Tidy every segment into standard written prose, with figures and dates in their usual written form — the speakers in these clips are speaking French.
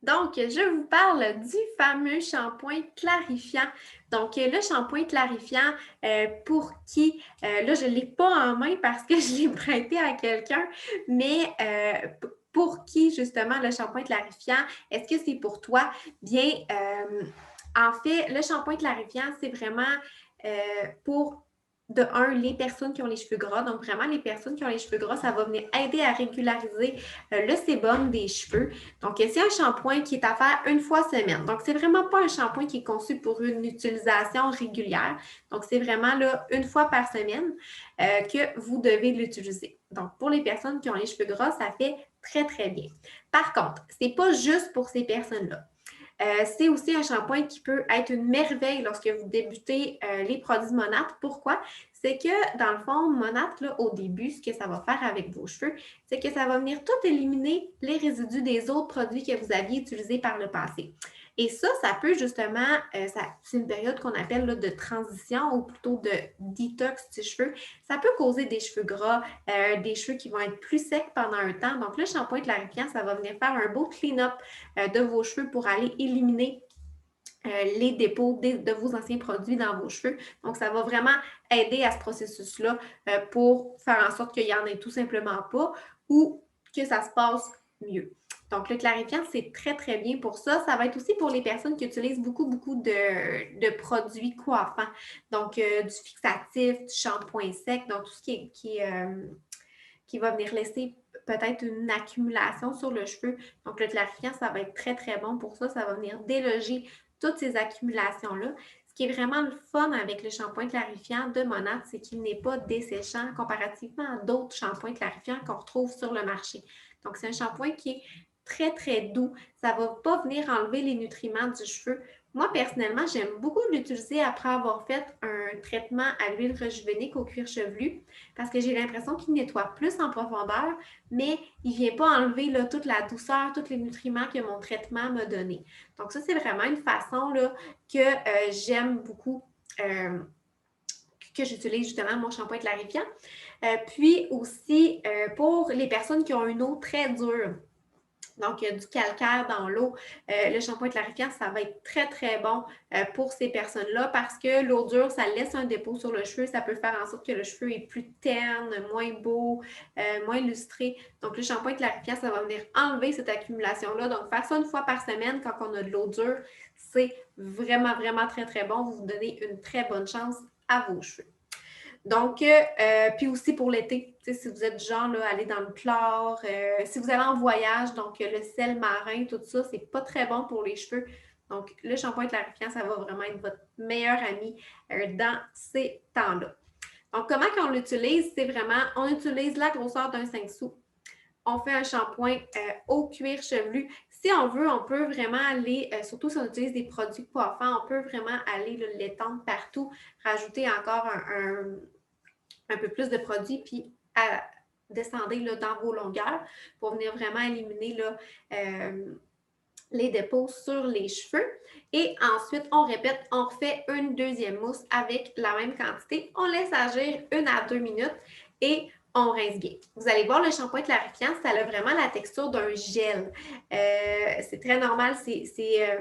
Donc, je vous parle du fameux shampoing clarifiant. Donc, le shampoing clarifiant, pour qui, là, je ne l'ai pas en main parce que je l'ai prêté à quelqu'un, mais pour qui, justement, le shampoing clarifiant, est-ce que c'est pour toi? Bien, en fait, le shampoing clarifiant, c'est vraiment pour de un, les personnes qui ont les cheveux gras. Donc, vraiment, les personnes qui ont les cheveux gras, ça va venir aider à régulariser le sébum des cheveux. Donc, c'est un shampoing qui est à faire une fois semaine. Donc, c'est vraiment pas un shampoing qui est conçu pour une utilisation régulière. Donc, c'est vraiment là une fois par semaine que vous devez l'utiliser. Donc, pour les personnes qui ont les cheveux gras, ça fait très, très bien. Par contre, c'est pas juste pour ces personnes-là. C'est aussi un shampoing qui peut être une merveille lorsque vous débutez les produits Monat. Pourquoi? C'est que dans le fond, Monat, là, au début, ce que ça va faire avec vos cheveux, c'est que ça va venir tout éliminer les résidus des autres produits que vous aviez utilisés par le passé. Et ça peut justement, c'est une période qu'on appelle là, de transition ou plutôt de détox des cheveux. Ça peut causer des cheveux gras, des cheveux qui vont être plus secs pendant un temps. Donc, le shampoing clarifiant, ça va venir faire un beau clean-up de vos cheveux pour aller éliminer les dépôts de vos anciens produits dans vos cheveux. Donc, ça va vraiment aider à ce processus-là pour faire en sorte qu'il n'y en ait tout simplement pas ou que ça se passe mieux. Donc, le clarifiant, c'est très, très bien pour ça. Ça va être aussi pour les personnes qui utilisent beaucoup, beaucoup de produits coiffants. Donc, du fixatif, du shampoing sec, donc tout ce qui va venir laisser peut-être une accumulation sur le cheveu. Donc, le clarifiant, ça va être très, très bon pour ça. Ça va venir déloger toutes ces accumulations-là. Ce qui est vraiment le fun avec le shampoing clarifiant de Monat, c'est qu'il n'est pas desséchant comparativement à d'autres shampoings clarifiants qu'on retrouve sur le marché. Donc, c'est un shampoing qui est très, très doux. Ça ne va pas venir enlever les nutriments du cheveu. Moi, personnellement, j'aime beaucoup l'utiliser après avoir fait un traitement à l'huile rejuvénique au cuir chevelu parce que j'ai l'impression qu'il nettoie plus en profondeur, mais il ne vient pas enlever là, toute la douceur, tous les nutriments que mon traitement m'a donné. Donc ça, c'est vraiment une façon là, que j'aime beaucoup, que j'utilise justement mon shampoing clarifiant. Puis aussi, pour les personnes qui ont une eau très dure, donc du calcaire dans l'eau. Le shampoing clarifiant, ça va être très, très bon pour ces personnes-là parce que l'eau dure, ça laisse un dépôt sur le cheveu. Ça peut faire en sorte que le cheveu est plus terne, moins beau, moins lustré. Donc, le shampoing clarifiant, ça va venir enlever cette accumulation-là. Donc, faire ça une fois par semaine quand on a de l'eau dure, c'est vraiment, vraiment très, très bon. Vous vous donnez une très bonne chance à vos cheveux. Donc, puis aussi pour l'été, si vous êtes du genre là, aller dans le chlore, si vous allez en voyage, donc le sel marin, tout ça, c'est pas très bon pour les cheveux. Donc, le shampoing clarifiant, ça va vraiment être votre meilleur ami dans ces temps-là. Donc, comment qu'on l'utilise? C'est vraiment, on utilise la grosseur d'un 5 sous. On fait un shampoing au cuir chevelu. Si on veut, on peut vraiment aller, surtout si on utilise des produits coiffants, on peut vraiment aller l'étendre partout, rajouter encore un peu plus de produits, puis descendez là, dans vos longueurs pour venir vraiment éliminer là, les dépôts sur les cheveux. Et ensuite, on répète, on refait une deuxième mousse avec la même quantité. On laisse agir 1 à 2 minutes et on rince bien. Vous allez voir, le shampoing clarifiant, ça a vraiment la texture d'un gel. C'est très normal, c'est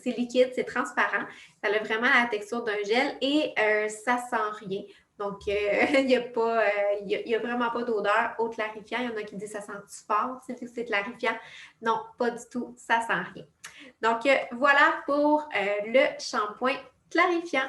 liquide, c'est transparent. Ça a vraiment la texture d'un gel et ça sent rien. Donc, il n'y a, y a vraiment pas d'odeur au clarifiant. Il y en a qui disent ça sent fort, c'est clarifiant. Non, pas du tout, ça sent rien. Donc, voilà pour le shampoing clarifiant.